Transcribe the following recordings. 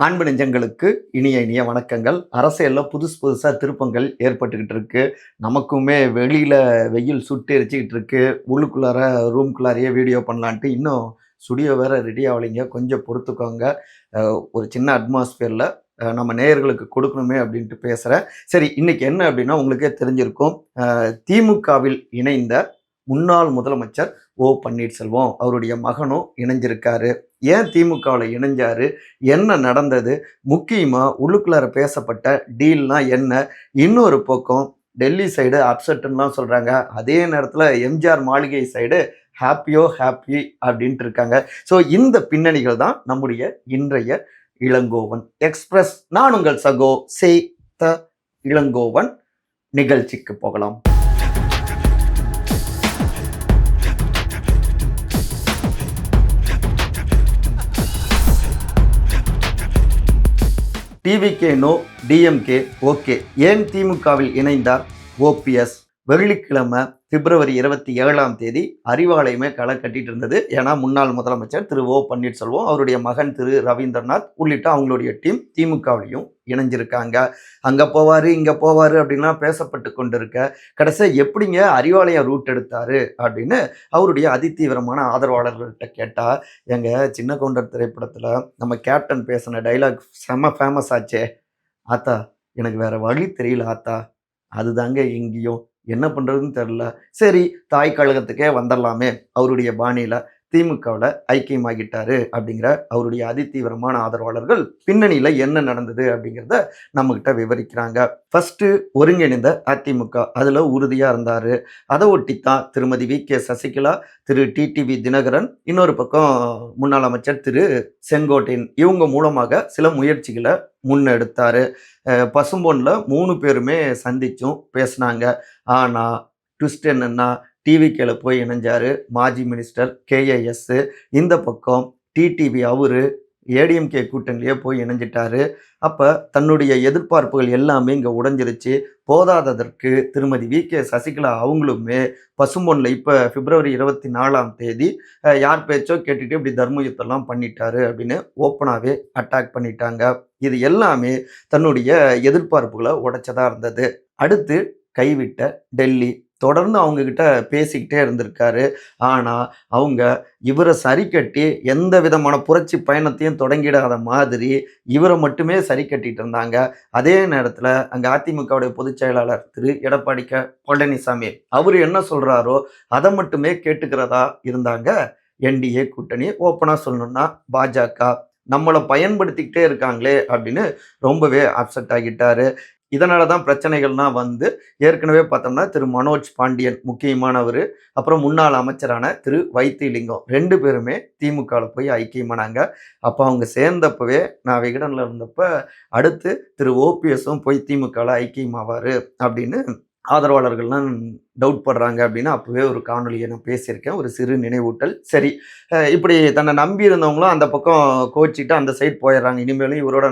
அன்பு நெஞ்சங்களுக்கு இனிய இனிய வணக்கங்கள். அரசியல்ல புதுசு புதுசா திருப்பங்கள் ஏற்பட்டுக்கிட்டு இருக்கு. நமக்குமே வெளியில வெயில் சுட்டு எரிச்சுக்கிட்டு இருக்கு. உள்ளுக்குள்ளார ரூம்குள்ளாரையே வீடியோ பண்ணலான்ட்டு இன்னும் ஸ்டுடியோ வேற ரெடி ஆவலைங்க. கொஞ்சம் பொறுத்துக்கோங்க. ஒரு சின்ன அட்மாஸ்பியர்ல நம்ம நேயர்களுக்கு கொடுக்கணுமே அப்படின்ட்டு பேசுறேன். சரி, இன்னைக்கு என்ன அப்படின்னா உங்களுக்கே தெரிஞ்சிருக்கும். திமுகவில் இணைந்த முன்னாள் முதலமைச்சர் ஓ பன்னீர்செல்வம் அவருடைய மகனும் இணைஞ்சிருக்காரு. ஏன் திமுகவில் இணைஞ்சாரு, என்ன நடந்தது, முக்கியமா உள்ளுக்குள்ளார பேசப்பட்ட டீல்னா என்ன, இன்னொரு பக்கம் டெல்லி சைடு அப்செட்லாம் சொல்றாங்க, அதே நேரத்தில் எம்ஜிஆர் மாளிகை சைடு ஹாப்பியோ ஹாப்பி அப்படின்ட்டு இருக்காங்க. ஸோ இந்த பின்னணிகள் தான் நம்முடைய இன்றைய இளங்கோவன் எக்ஸ்பிரஸ். நான் உங்கள் சகோ சே த இளங்கோவன். நிகழ்ச்சிக்கு போகலாம். TVK no, DMK okay. ஏன் திமுகவில் இணைந்தார் ஓபிஎஸ்? வெள்ளிக்கிழமை பிப்ரவரி 27 அறிவாலயமே களை கட்டிட்டு இருந்தது. ஏன்னா முன்னாள் முதலமைச்சர் திரு ஓ பன்னீர்செல்வம், அவருடைய மகன் திரு ரவீந்திரநாத் உள்ளிட்ட அவங்களுடைய டீம் திமுகவிலையும் இணைஞ்சிருக்காங்க. அங்க போவாரு இங்க போவாரு அப்படின்லாம் பேசப்பட்டு கொண்டிருக்க, கடைசியா எப்படிங்க அறிவாலயம் ரூட் எடுத்தாரு அப்படின்னு அவருடைய அதிதீவிரமான ஆதரவாளர்கள்ட்ட கேட்டா, எங்க சின்ன கவுண்டர் திரைப்படத்துல நம்ம கேப்டன் பேசின டைலாக் செம ஃபேமஸ் ஆச்சே, ஆத்தா எனக்கு வேற வழி தெரியல ஆத்தா, அதுதாங்க எங்கேயும் என்ன பண்ணுறதுன்னு தெரில. சரி, தாய் கழகத்துக்கே வந்துடலாமே அவருடைய பாணியில் திமுகவில் ஐக்கியமாகிட்டாரு அப்படிங்கிற அவருடைய அதிதீவிரமான ஆதரவாளர்கள் பின்னணியில் என்ன நடந்தது அப்படிங்கிறத நம்மகிட்ட விவரிக்கிறாங்க. ஃபர்ஸ்ட் ஒருங்கிணைந்த அதிமுக அதில் உறுதியாக இருந்தார். அதை ஒட்டித்தான் திருமதி வி.கே. சசிகலா, திரு டிடிவி தினகரன், இன்னொரு பக்கம் முன்னாள் அமைச்சர் திரு செங்கோட்டையன், இவங்க மூலமாக சில முயற்சிகளை முன்னெடுத்தாரு. பசும்பொன்னில் 3 பேருமே சந்திச்சும் பேசினாங்க. ஆனால் ட்விஸ்ட் என்னன்னா, டிவிகேல போய் இணைஞ்சாரு மாஜி மினிஸ்டர் கேஏஎஸ். இந்த பக்கம் டிடிவி அவரு ஏடிஎம்கே கூட்டணியிலேயே போய் இணைஞ்சிட்டாரு. அப்போ தன்னுடைய எதிர்பார்ப்புகள் எல்லாமே இங்கே உடைஞ்சிருச்சு. போதாததற்கு திருமதி வி.கே. சசிகலா அவங்களுமே பசும்பொன்னில் இப்போ பிப்ரவரி 24 யார் பேச்சோ கேட்டுட்டு இப்படி தர்ம யுத்தம்லாம் பண்ணிட்டாரு அப்படின்னு ஓப்பனாகவே அட்டாக் பண்ணிட்டாங்க. இது எல்லாமே தன்னுடைய எதிர்பார்ப்புகளை உடைச்சதாக இருந்தது. அடுத்து கைவிட்ட டெல்லி. தொடர்ந்து அவங்கக்கிட்ட பேசிக்கிட்டே இருந்திருக்காரு. ஆனால் அவங்க இவரை சரி கட்டி எந்த விதமான புரட்சி பயணத்தையும் தொடங்கிடாத மாதிரி இவரை மட்டுமே சரி கட்டிட்டு இருந்தாங்க. அதே நேரத்தில் அங்கே அதிமுகவுடைய பொதுச் செயலாளர் திரு எடப்பாடி பழனிசாமி அவர் என்ன சொல்கிறாரோ அதை மட்டுமே கேட்டுக்கிறதா இருந்தாங்க என்டிஏ கூட்டணி. ஓப்பனாக சொல்லணும்னா பாஜக நம்மளை பயன்படுத்திக்கிட்டே இருக்காங்களே அப்படின்னு ரொம்பவே அப்செட் ஆகிட்டாரு. இதனால தான் பிரச்சனைகள்லாம் வந்து ஏற்கனவே பார்த்தோம்னா திரு மனோஜ் பாண்டியன் முக்கியமானவர், அப்புறம் முன்னாள் அமைச்சரான திரு வைத்திலிங்கம் 2 பேருமே திமுகவில் போய் ஐக்கியமானாங்க. அப்போ அவங்க சேர்ந்தப்பவே நான் விகடனில் இருந்தப்ப அடுத்து திரு ஓபிஎஸும் போய் திமுகவில் ஐக்கியமாவார் அப்படின்னு ஆதரவாளர்கள்லாம் டவுட் படுறாங்க அப்படின்னு அப்போவே ஒரு காணொலியை நான் பேசியிருக்கேன். ஒரு சிறு நினைவூட்டல். சரி, இப்படி தன்னை நம்பி இருந்தவங்களும் அந்த பக்கம் கோச்சிட்டு அந்த சைட் போயிடுறாங்க. இனிமேலும் இவரோட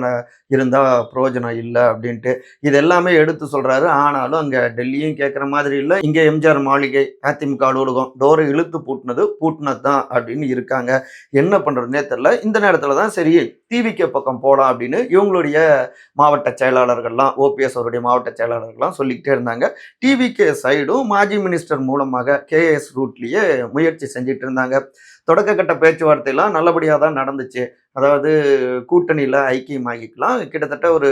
இருந்தால் பிரயோஜனம் இல்லை அப்படின்ட்டு இது எல்லாமே எடுத்து சொல்கிறாரு. ஆனாலும் அங்கே டெல்லியும் கேட்குற மாதிரி இல்லை, இங்கே எம்ஜிஆர் மாளிகை அதிமுக அலுவலகம் டோரை இழுத்து பூட்டினது தான் அப்படின்னு இருக்காங்க. என்ன பண்ணுறதுனே தெரில. இந்த நேரத்தில் தான் சரி டிவிகே பக்கம் போகலாம் அப்படின்னு இவங்களுடைய மாவட்ட செயலாளர்கள்லாம், ஓபிஎஸ் அவருடைய மாவட்ட செயலாளர்கள்லாம் சொல்லிக்கிட்டே இருந்தாங்க. டிவிகே சைடும் மாஜி மினிஸ்டர் மூலமாக கேஎஸ் ரூட்லேயே முயற்சி செஞ்சுட்டு இருந்தாங்க. தொடக்க கட்ட பேச்சுவார்த்தையெல்லாம் நல்லபடியாக தான் நடந்துச்சு. அதாவது கூட்டணியில் ஐக்கியமாகிக்கலாம். கிட்டத்தட்ட ஒரு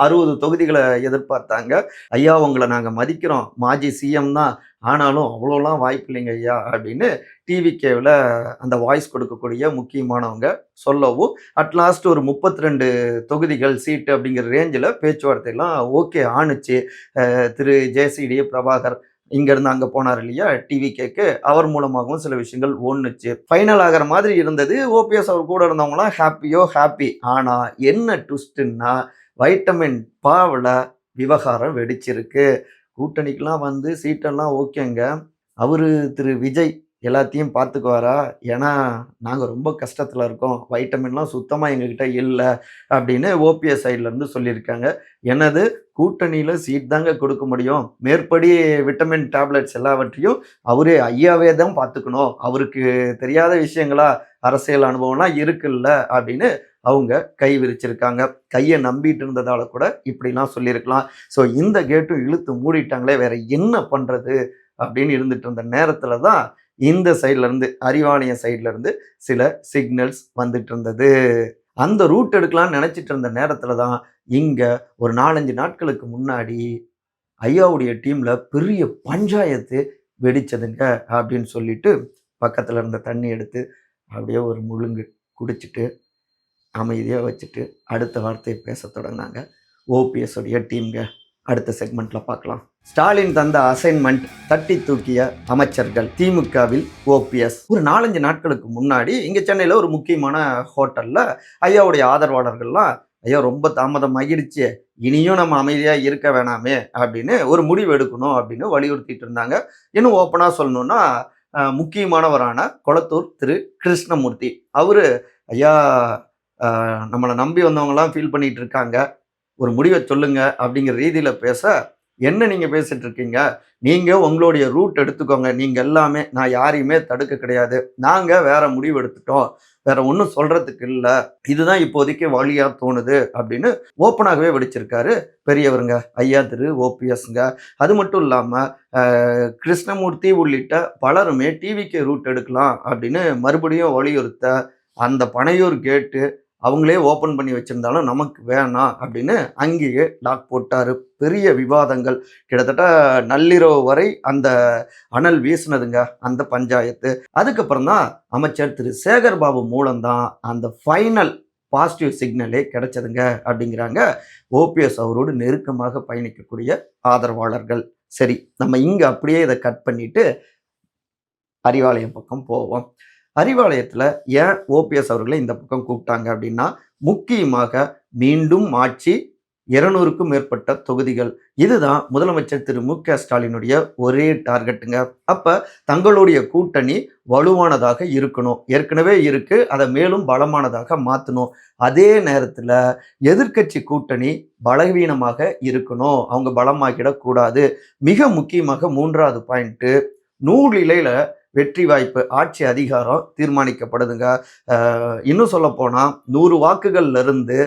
60 தொகுதிகளை எதிர்பார்த்தாங்க. ஐயா உங்களை நாங்கள் மதிக்கிறோம், மாஜி சிஎம் தான், ஆனாலும் அவ்வளோலாம் வாய்ப்பு இல்லைங்க ஐயா அப்படின்னு டிவிகேவில் அந்த வாய்ஸ் கொடுக்கக்கூடிய முக்கியமானவங்க சொல்லவும், அட்லாஸ்ட் ஒரு 32 தொகுதிகள் சீட்டு அப்படிங்கிற ரேஞ்சில் பேச்சுவார்த்தையெல்லாம் ஓகே ஆணுச்சு. திரு ஜேசிடி பிரபாகர் இங்கேருந்து அங்கே போனார் இல்லையா டிவிகேக்கு, அவர் மூலமாகவும் சில விஷயங்கள் ஒன்றுச்சு. ஃபைனல் ஆகிற மாதிரி இருந்தது. ஓபிஎஸ் அவர் கூட இருந்தவங்களாம் ஹாப்பியோ ஹாப்பி. ஆனால் என்ன ட்விஸ்ட்டுன்னா, வைட்டமின் பாவில் விவகாரம் வெடிச்சிருக்கு. கூட்டணிக்கெலாம் வந்து சீட்டெல்லாம் ஓகேங்க, அவர் திரு விஜய் எல்லாத்தையும் பார்த்துக்குவாரா? ஏன்னா நாங்கள் ரொம்ப கஷ்டத்தில் இருக்கோம், வைட்டமின்லாம் சுத்தமாக எங்ககிட்ட இல்லை அப்படின்னு ஓபிஎஸ் சைட்லேருந்து சொல்லியிருக்காங்க. என்னது கூட்டணியில் சீட் தாங்க கொடுக்க முடியும், மேற்படி விட்டமின் டேப்லெட்ஸ் எல்லாவற்றையும் அவரே ஐயாவே தான் பார்த்துக்கணும், அவருக்கு தெரியாத விஷயங்களா அரசியல் அனுபவம்லாம் இருக்குல்ல அப்படின்னு அவங்க கை விரிச்சிருக்காங்க. கையை நம்பிட்டு இருந்ததால கூட இப்படிலாம் சொல்லியிருக்கலாம். ஸோ இந்த கேட்டும் இழுத்து மூடிட்டாங்களே, வேற என்ன பண்றது அப்படின்னு இருந்துட்டு இருந்த நேரத்துல தான் இந்த சைட்ல இருந்து, அறிவாலயம் சைட்ல இருந்து சில சிக்னல்ஸ் வந்துட்டு இருந்தது. அந்த ரூட் எடுக்கலாம்னு நினைச்சிட்டு இருந்த நேரத்துல தான் இங்க ஒரு 4, 5 நாட்களுக்கு முன்னாடி ஐயாவுடைய டீம்ல பெரிய பஞ்சாயத்து வெடிச்சதுங்க அப்படின்னு சொல்லிட்டு பக்கத்துல இருந்த தண்ணி எடுத்து அப்படியே ஒரு முழுங்கு குடிச்சிட்டு அமைதியா வச்சுட்டு அடுத்த வார்த்தையை பேசத் தொடங்குனாங்க. ஓபிஎஸ் உடைய டீம்ங்க. அடுத்த செக்மெண்ட்ல பார்க்கலாம். ஸ்டாலின் தந்த அசைன்மெண்ட் தட்டி தூக்கிய அமைச்சர்கள். திமுகவில் ஓபிஎஸ். ஒரு 4, 5 நாட்களுக்கு முன்னாடி இங்க சென்னையில ஒரு முக்கியமான ஹோட்டல்ல ஐயாவுடைய ஆதரவாளர்கள்லாம், ஐயா ரொம்ப தாமதம் ஆகிடுச்சு, இனியும் நம்ம அமைதியா இருக்க வேணாமே அப்படின்னு ஒரு முடிவு எடுக்கணும் அப்படின்னு வலியுறுத்திட்டு இருந்தாங்க. இன்னும் ஓப்பனா சொல்லணும்னா முக்கியமானவரான கொளத்தூர் திரு கிருஷ்ணமூர்த்தி அவரு, ஐயா நம்மளை நம்பி வந்தவங்கலாம் ஃபீல் பண்ணிட்டு இருக்காங்க, ஒரு முடிவை சொல்லுங்க அப்படிங்கிற ரீதியில பேச, என்ன நீங்க பேசிட்டு இருக்கீங்க, நீங்க உங்களுடைய ரூட் எடுத்துக்கோங்க, நீங்க எல்லாமே, நான் யாரையுமே தடுக்க கிடையாது, நாங்க வேற முடிவு எடுத்துட்டோம், வேற ஒன்றும் சொல்றதுக்கு இல்லை, இதுதான் இப்போதைக்கு வழியா தோணுது அப்படின்னு ஓப்பனாகவே வெடிச்சிருக்காரு பெரியவருங்க ஐயா திரு ஓபிஎஸ்ங்க. அது மட்டும் இல்லாம கிருஷ்ணமூர்த்தி உள்ளிட்ட பலருமே டிவிக்கு ரூட் எடுக்கலாம் அப்படின்னு மறுபடியும் வலியுறுத்த, அந்த பனையூர் கேட்டு அவங்களே ஓப்பன் பண்ணி வச்சிருந்தாலும் நமக்கு வேணாம் அப்படின்னு அங்கேயே லாக் போட்டாரு. பெரிய விவாதங்கள் கிட்டத்தட்ட நள்ளிரவு வரை அந்த அனல் வீசினதுங்க அந்த பஞ்சாயத்து. அதுக்கப்புறம் தான் அமைச்சர் திரு சேகர் பாபு மூலம்தான் அந்த ஃபைனல் பாசிட்டிவ் சிக்னலே கிடைச்சதுங்க அப்படிங்கிறாங்க ஓபிஎஸ் அவரோடு நெருக்கமாக பயணிக்கக்கூடிய ஆதரவாளர்கள். சரி, நம்ம இங்க அப்படியே இதை கட் பண்ணிட்டு அறிவாலயம் பக்கம் போவோம். அறிவாலயத்தில் ஏன் ஓபிஎஸ் அவர்களை இந்த பக்கம் கூப்பிட்டாங்க அப்படின்னா, முக்கியமாக மீண்டும் ஆட்சி, 200க்கும் மேற்பட்ட தொகுதிகள், இதுதான் முதலமைச்சர் திரு மு.க. ஸ்டாலினுடைய ஒரே டார்கெட்டுங்க. அப்ப தங்களுடைய கூட்டணி வலுவானதாக இருக்கணும், ஏற்கனவே இருக்கு, அதை மேலும் பலமானதாக மாற்றணும். அதே நேரத்தில் எதிர்கட்சி கூட்டணி பலவீனமாக இருக்கணும், அவங்க பலமாகிடக்கூடாது. மிக முக்கியமாக 3வது பாயிண்ட்டு, நூலிலையில் வெற்றி வாய்ப்பு, ஆட்சி அதிகாரம் தீர்மானிக்கப்படுதுங்க. இன்னும் சொல்ல போனால் 100 வாக்குகள்ல இருந்து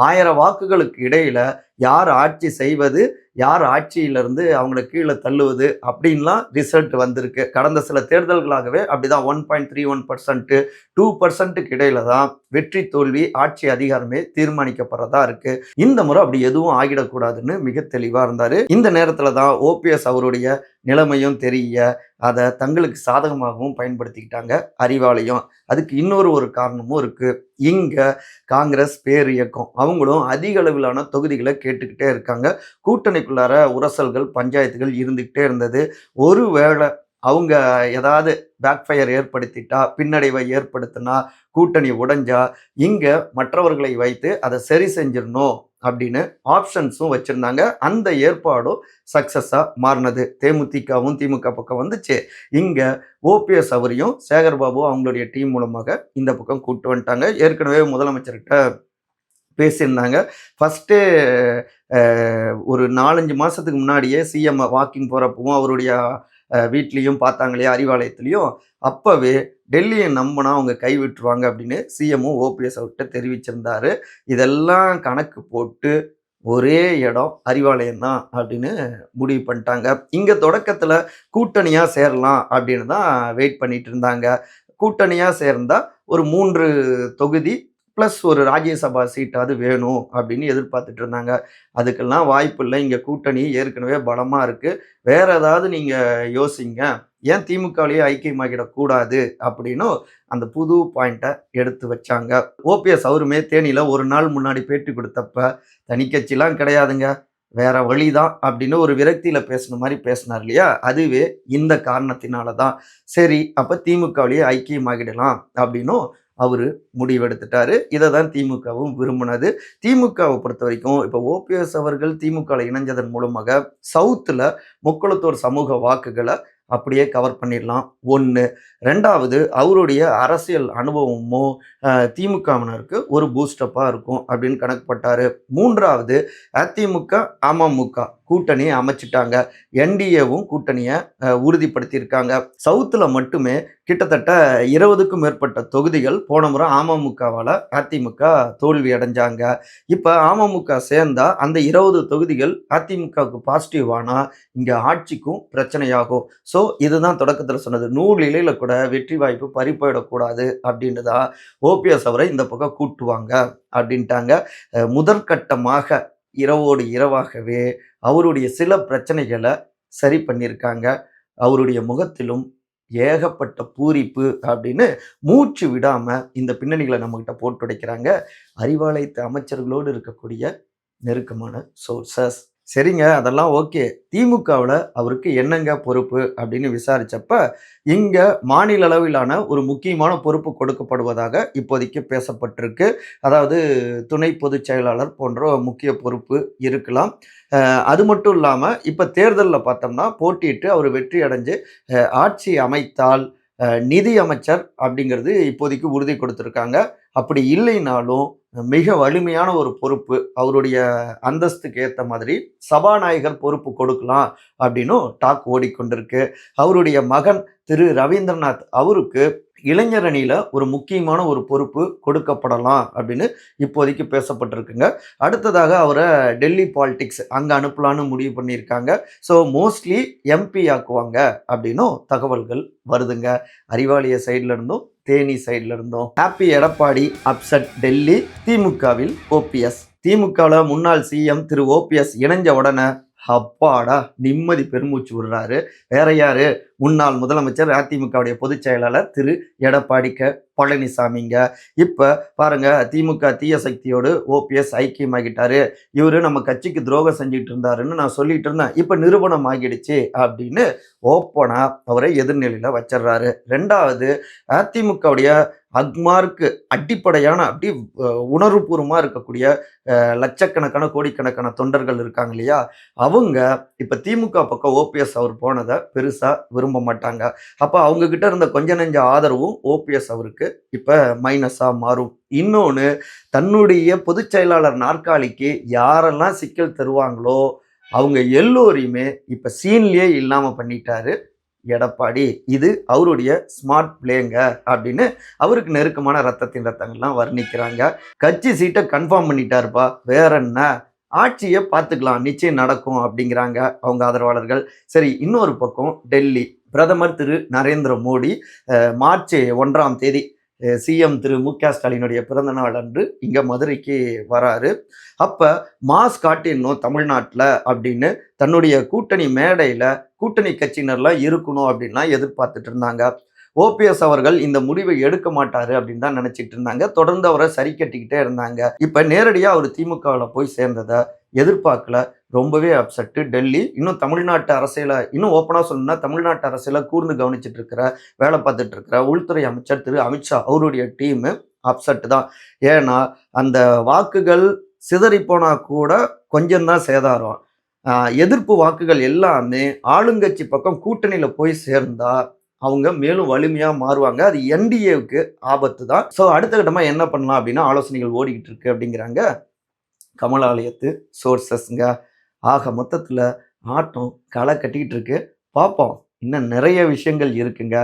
1000 வாக்குகளுக்கு இடையில யார் ஆட்சி செய்வது, யார் ஆட்சியிலிருந்து அவங்கள கீழே தள்ளுவது அப்படின்லாம் ரிசல்ட் வந்திருக்கு. கடந்த சில தேர்தல்களாகவே அப்படிதான் 1.31%, 2%க்கு இடையில தான் வெற்றி தோல்வி, ஆட்சி அதிகாரமே தீர்மானிக்கப்படுறதா இருக்கு. இந்த முறை அப்படி எதுவும் ஆகிடக்கூடாதுன்னு மிக தெளிவா இருந்தாரு. இந்த நேரத்துல தான் ஓபிஎஸ் அவருடைய நிலைமையும் தெரிய அதை தங்களுக்கு சாதகமாகவும் பயன்படுத்திக்கிட்டாங்க அறிவாலயம். அதுக்கு இன்னொரு காரணமும் இருக்கு. இங்க காங்கிரஸ் பேர் இயக்கம் அவங்களும் அதிக அளவிலான தொகுதிகளை கேட்டுக்கிட்டே இருக்காங்க. கூட்டணிக்குள்ளார உரசல்கள், பஞ்சாயத்துகள் இருந்துகிட்டே இருந்தது. ஒருவேளை அவங்க ஏதாவது பேக்ஃபயர் ஏற்படுத்திட்டா, பின்னடைவை ஏற்படுத்தினா, கூட்டணி உடைஞ்சா, இங்க மற்றவர்களை வைத்து அதை சரி செஞ்சிடணும் அப்படின்னு ஆப்ஷன்ஸும் வச்சிருந்தாங்க. அந்த ஏற்பாடும் சக்சஸா மாறினது. தேமுதிகவும் திமுக பக்கம் வந்துச்சு. இங்க ஓபிஎஸ் அவரையும் சேகர்பாபு அவங்களுடைய டீம் மூலமாக இந்த பக்கம் கூப்பிட்டு வந்துட்டாங்க. ஏற்கனவே முதலமைச்சர்கிட்ட பேசியிருந்தாங்க. ஃபஸ்ட்டு ஒரு 4-5 மாதத்துக்கு முன்னாடியே சிஎம் வாக்கிங் போகிறப்பவும் அவருடைய வீட்லேயும் பார்த்தாங்களே, அறிவாலயத்துலேயும், அப்போவே டெல்லியை நம்பினா அவங்க கைவிட்டுருவாங்க அப்படின்னு சிஎம்மும் ஓபிஎஸ் அவர்கிட்ட தெரிவிச்சிருந்தாரு. இதெல்லாம் கணக்கு போட்டு ஒரே இடம் அறிவாலயம் தான் அப்படின்னு முடிவு பண்ணிட்டாங்க. இங்கே தொடக்கத்தில் கூட்டணியாக சேரலாம் அப்படின்னு தான் வெயிட் பண்ணிட்டு இருந்தாங்க. கூட்டணியாக சேர்ந்தால் ஒரு 3 தொகுதி ப்ளஸ் ஒரு ராஜ்யசபா சீட்டாவது வேணும் அப்படின்னு எதிர்பார்த்துட்டு இருந்தாங்க. அதுக்கெல்லாம் வாய்ப்பு இல்லை. இங்கே கூட்டணி ஏற்கனவே பலமாக இருக்குது, வேற ஏதாவது நீங்கள் யோசிங்க, ஏன் திமுகவிலேயே ஐக்கியமாகிடக்கூடாது அப்படின்னு அந்த புது பாயிண்ட்டை எடுத்து வச்சாங்க. ஓபிஎஸ் அவருமே தேனியில் ஒரு நாள் முன்னாடி பேட்டி கொடுத்தப்ப, தனிக்கட்சிலாம் கிடையாதுங்க, வேற வழிதான் அப்படின்னு ஒரு விரக்தியில் பேசுன மாதிரி பேசினார் இல்லையா, அதுவே இந்த காரணத்தினால தான். சரி, அப்போ திமுகவிலேயே ஐக்கியமாகிடலாம் அப்படின்னும் அவர் முடிவெடுத்துட்டாரு. இதை தான் திமுகவும் விரும்பினது. திமுகவை பொறுத்த வரைக்கும் இப்போ ஓபிஎஸ் அவர்கள் திமுகவில் இணைஞ்சதன் மூலமாக சவுத்தில் முக்குளத்தூர் சமூக வாக்குகளை அப்படியே கவர் பண்ணிடலாம். 1. 2வது, அவருடைய அரசியல் அனுபவமும் திமுகவினருக்கு ஒரு பூஸ்டப்பாக இருக்கும் அப்படின்னு கணக்கு பட்டாரு. 3வது, அதிமுக அமமுக கூட்டணி அமைச்சிட்டாங்க. என்டிஏவும் கூட்டணியை உறுதிப்படுத்தியிருக்காங்க. சவுத்தில் மட்டுமே கிட்டத்தட்ட 20க்கும் மேற்பட்ட தொகுதிகள் போன முறை அமமுகவால் அதிமுக தோல்வி அடைஞ்சாங்க. இப்போ அமமுக சேர்ந்தா அந்த 20 தொகுதிகள் அதிமுகவுக்கு பாசிட்டிவ் ஆனால் இங்கே ஆட்சிக்கும் பிரச்சனையாகும். ஸோ இதுதான் தொடக்கத்தில் சொன்னது, நூல் இலையில கூட வெற்றி வாய்ப்பு பறிப்போயிடக்கூடாது அப்படின்னு தான் ஓபிஎஸ் அவரை இந்த பக்கம் கூட்டுவாங்க அப்படின்ட்டாங்க. முதற்கட்டமாக இரவோடு இரவாகவே அவருடைய சில பிரச்சனைகளை சரி பண்ணியிருக்காங்க. அவருடைய முகத்திலும் ஏகப்பட்ட பூரிப்பு அப்படின்னு மூச்சு விடாம இந்த பின்னணிகளை நம்மகிட்ட போட்டுடைக்கிறாங்க அறிவாலயத்து அமைச்சர்களோடு இருக்கக்கூடிய நெருக்கமான சோர்சஸ். சரிங்க, அதெல்லாம் ஓகே. திமுகவில் அவருக்கு என்னங்க பொறுப்பு அப்படின்னு விசாரிச்சப்ப இங்க மாநில அளவிலான ஒரு முக்கியமான பொறுப்பு கொடுக்கப்படுவதாக இப்போதைக்கு பேசப்பட்டிருக்கு. அதாவது துணை பொதுச் செயலாளர் போன்ற முக்கிய பொறுப்பு இருக்கலாம். அது மட்டும் இல்லாமல் இப்போ தேர்தலில் பார்த்தோம்னா போட்டியிட்டு அவர் வெற்றி அடைஞ்சு ஆட்சி அமைத்தால் நிதி அமைச்சர் அப்படிங்கிறது இப்போதைக்கு உறுதி கொடுத்துருக்காங்க. அப்படி இல்லைனாலும் மிக வலிமையான ஒரு பொறுப்பு, அவருடைய அந்தஸ்துக்கு ஏற்ற மாதிரி சபாநாயகர் பொறுப்பு கொடுக்கலாம் அப்படின்னும் டாக் ஓடிக்கொண்டிருக்கு. அவருடைய மகன் திரு ரவீந்திரநாத் அவருக்கு இளைஞர் அணியில் ஒரு முக்கியமான ஒரு பொறுப்பு கொடுக்கப்படலாம் அப்படின்னு இப்போதைக்கு பேசப்பட்டிருக்குங்க. அடுத்ததாக அவரை டெல்லி பாலிடிக்ஸ் அங்கே அனுப்பலான்னு முடிவு பண்ணியிருக்காங்க. ஸோ மோஸ்ட்லி எம்பி ஆக்குவாங்க அப்படின்னும் தகவல்கள் வருதுங்க. அறிவாலய சைட்ல இருந்தும் தேனி சைட்ல இருந்தும். ஹாப்பி எடப்பாடி அப்செட் டெல்லி, திமுகவில் ஓபிஎஸ். திமுகவில் முன்னாள் சிஎம் திரு ஓபிஎஸ் இணைஞ்ச உடனே அப்பாடா நிம்மதி பெருமூச்சு விடுறாரு. வேற யாரு, முன்னாள் முதலமைச்சர் அதிமுகவுடைய பொதுச் செயலாளர் திரு எடப்பாடி பழனிசாமிங்க. இப்ப பாருங்க, திமுக தீய சக்தியோடு ஓபிஎஸ் ஐக்கியமாகிட்டாரு. இவரு நம்ம கட்சிக்கு துரோகம் செஞ்சுட்டு இருந்தாருன்னு நான் சொல்லிட்டு இருந்தேன், இப்ப நிரூபணம் ஆகிடுச்சு அப்படின்னு ஓப்பனா அவரை எதிர்நிலையில வச்சிடறாரு. ரெண்டாவது, அதிமுகவுடைய அக்மார்க்கு அடிப்படையான அப்படி உணர்வுபூர்வமாக இருக்கக்கூடிய லட்சக்கணக்கான கோடிக்கணக்கான தொண்டர்கள் இருக்காங்க இல்லையா, அவங்க இப்போ திமுக பக்கம் ஓபிஎஸ் அவர் போனதை பெருசாக விரும்ப மாட்டாங்க. அப்போ அவங்க கிட்ட இருந்த கொஞ்ச நெஞ்ச ஆதரவும் ஓபிஎஸ் அவருக்கு இப்போ மைனஸாக மாறும். இன்னொன்று, தன்னுடைய பொதுச் செயலாளர் நாற்காலிக்கு யாரெல்லாம் சிக்கல் தருவாங்களோ அவங்க எல்லோரையுமே இப்போ சீன்லேயே இல்லாமல் பண்ணிட்டாரு எடப்பாடி. இது அவருடைய ஸ்மார்ட் பிளேங்க அப்படின்னு அவருக்கு நெருக்கமான ரத்தங்கள்லாம் வர்ணிக்கிறாங்க. கட்சி சீட்டை கன்ஃபார்ம் பண்ணிட்டாருப்பா, வேற என்ன, ஆட்சியை பார்த்துக்கலாம், நிச்சயம் நடக்கும் அப்படிங்கிறாங்க அவங்க ஆதரவாளர்கள். சரி, இன்னொரு பக்கம் டெல்லி பிரதமர் திரு நரேந்திர மோடி மார்ச் 1ஆம் தேதி சிஎம் திரு மு க ஸ்டாலினுடைய பிறந்த நாள் அன்று இங்கே மதுரைக்கு வராரு. அப்போ மாஸ் காட்டிடணும் தமிழ்நாட்டில் அப்படின்னு தன்னுடைய கூட்டணி மேடையில் கூட்டணி கட்சியினர்லாம் இருக்கணும் அப்படின்லாம் எதிர்பார்த்துட்டு இருந்தாங்க. ஓபிஎஸ் அவர்கள் இந்த முடிவை எடுக்க மாட்டாரு அப்படின்னு தான் நினைச்சிட்டு இருந்தாங்க. தொடர்ந்து அவரை சரி கட்டிக்கிட்டே இருந்தாங்க. இப்ப நேரடியா அவர் திமுகவில் போய் சேர்ந்ததை எதிர்பார்க்கல. ரொம்பவே அப்செட்டு டெல்லி. இன்னும் தமிழ்நாட்டு அரசியல இன்னும் ஓப்பனா சொல்லணும்னா தமிழ்நாட்டு அரசியல கூர்ந்து கவனிச்சுட்டு இருக்கிற, வேலை பார்த்துட்டு இருக்கிற உள்துறை அமைச்சர் திரு அமித்ஷா அவருடைய டீமு அப்செட் தான். ஏன்னா அந்த வாக்குகள் சிதறி போனா கூட கொஞ்சம்தான் சேதாரம். எதிர்ப்பு வாக்குகள் எல்லாமே ஆளுங்கட்சி பக்கம் கூட்டணியில போய் சேர்ந்தா அவங்க மேலும் வலிமையா மாறுவாங்க. அது என்டிஏவுக்கு ஆபத்து தான். ஸோ அடுத்த கட்டமா என்ன பண்ணலாம் அப்படின்னா ஆலோசனைகள் ஓடிக்கிட்டு இருக்கு அப்படிங்கிறாங்க கமலாலயத்து சோர்சஸ்ங்க. ஆக மொத்தத்தில் ஆட்டம் களை கட்டிக்கிட்டு இருக்கு. பார்ப்போம், இன்னும் நிறைய விஷயங்கள் இருக்குங்க.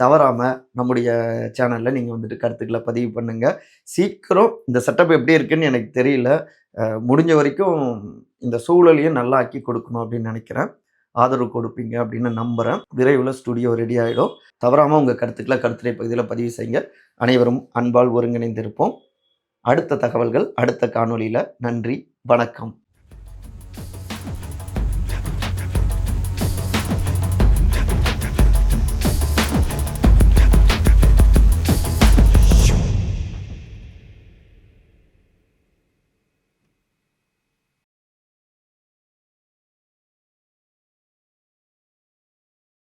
தவறாமல் நம்முடைய சேனலில் நீங்கள் வந்துட்டு கருத்துக்களை பதிவு பண்ணுங்கள். சீக்கிரம் இந்த செட்டப் எப்படி இருக்குன்னு எனக்கு தெரியல. முடிஞ்ச வரைக்கும் இந்த சூழலையும் நல்லா ஆக்கி கொடுக்கணும் அப்படின்னு நினைக்கிறேன். ஆதரவு கொடுப்பீங்க அப்படின்னு நம்புகிறேன். விரைவில் ஸ்டுடியோ ரெடி ஆகிடும். தவறாமல் உங்கள் கருத்துக்களை கருத்துரை பகுதியில் பதிவு செய்யுங்க. அனைவரும் அன்பால் ஒருங்கிணைந்திருப்போம். அடுத்த தகவல்கள் அடுத்த காணொலியில். நன்றி, வணக்கம்.